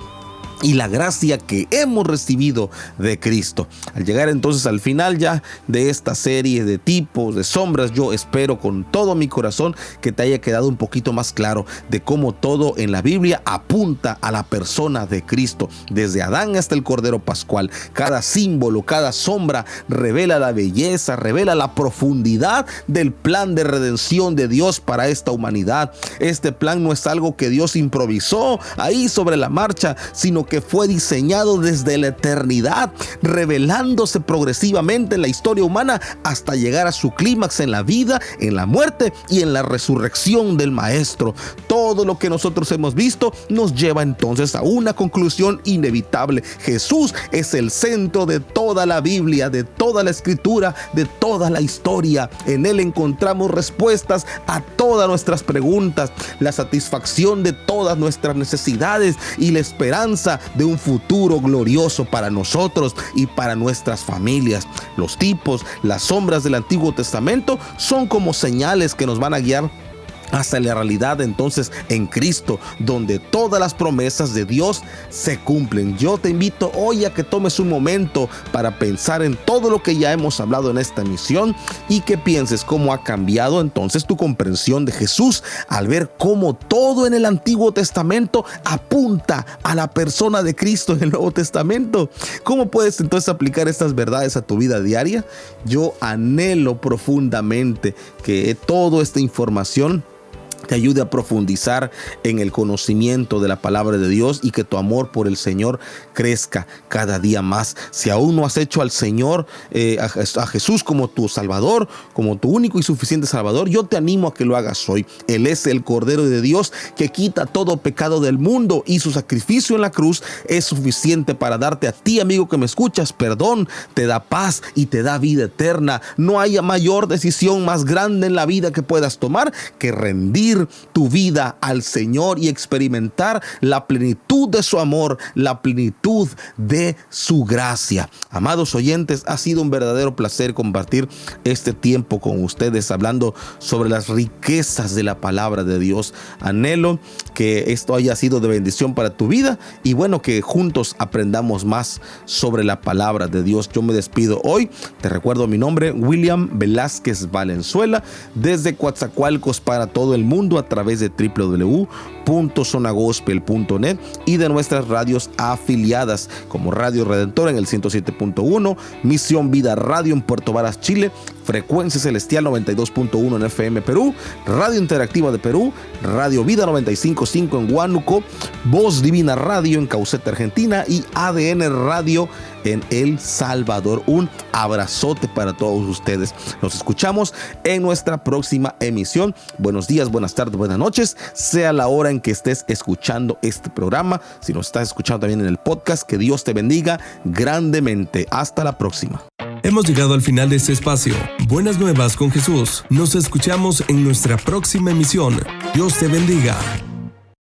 y la gracia que hemos recibido de Cristo. Al llegar entonces al final ya de esta serie de tipos, de sombras, yo espero con todo mi corazón que te haya quedado un poquito más claro de cómo todo en la Biblia apunta a la persona de Cristo. Desde Adán hasta el Cordero Pascual, cada símbolo, cada sombra revela la belleza, revela la profundidad del plan de redención de Dios para esta humanidad. Este plan no es algo que Dios improvisó ahí sobre la marcha, sino que fue diseñado desde la eternidad, revelándose progresivamente en la historia humana hasta llegar a su clímax en la vida, en la muerte y en la resurrección del Maestro. Todo lo que nosotros hemos visto nos lleva entonces a una conclusión inevitable. Jesús es el centro de toda la Biblia, de toda la Escritura, de toda la historia. En Él encontramos respuestas a todas nuestras preguntas, la satisfacción de todas nuestras necesidades y la esperanza de un futuro glorioso para nosotros y para nuestras familias. Los tipos, las sombras del Antiguo Testamento son como señales que nos van a guiar hasta la realidad entonces en Cristo, donde todas las promesas de Dios se cumplen. Yo te invito hoy a que tomes un momento para pensar en todo lo que ya hemos hablado en esta emisión y que pienses cómo ha cambiado entonces tu comprensión de Jesús al ver cómo todo en el Antiguo Testamento apunta a la persona de Cristo en el Nuevo Testamento. ¿Cómo puedes entonces aplicar estas verdades a tu vida diaria? Yo anhelo profundamente que toda esta información te ayude a profundizar en el conocimiento de la palabra de Dios y que tu amor por el Señor crezca cada día más. Si aún no has hecho al Señor, a Jesús como tu Salvador, como tu único y suficiente Salvador, yo te animo a que lo hagas hoy. Él es el Cordero de Dios que quita todo pecado del mundo y su sacrificio en la cruz es suficiente para darte a ti, amigo que me escuchas, perdón, te da paz y te da vida eterna. No hay mayor decisión más grande en la vida que puedas tomar que rendir tu vida al Señor y experimentar la plenitud de su amor, la plenitud de su gracia. Amados oyentes, ha sido un verdadero placer compartir este tiempo con ustedes hablando sobre las riquezas de la palabra de Dios. Anhelo que esto haya sido de bendición para tu vida y bueno, que juntos aprendamos más sobre la palabra de Dios. Yo me despido hoy. Te recuerdo mi nombre, William Velázquez Valenzuela, desde Coatzacoalcos para todo el mundo a través de www.zonagospel.net y de nuestras radios afiliadas como Radio Redentor en el 107.1, Misión Vida Radio en Puerto Varas, Chile, Frecuencia Celestial 92.1 en FM Perú, Radio Interactiva de Perú, Radio Vida 95.5 en Huánuco, Voz Divina Radio en Caucete, Argentina y ADN Radio en El Salvador. Un abrazote para todos ustedes. Nos escuchamos en nuestra próxima emisión. Buenos días, buenas tardes, buenas noches, sea la hora en que estés escuchando este programa. Si nos estás escuchando también en el podcast, que Dios te bendiga grandemente. Hasta la próxima.
Hemos llegado al final de este espacio. Buenas nuevas con Jesús. Nos escuchamos en nuestra próxima emisión. Dios te bendiga.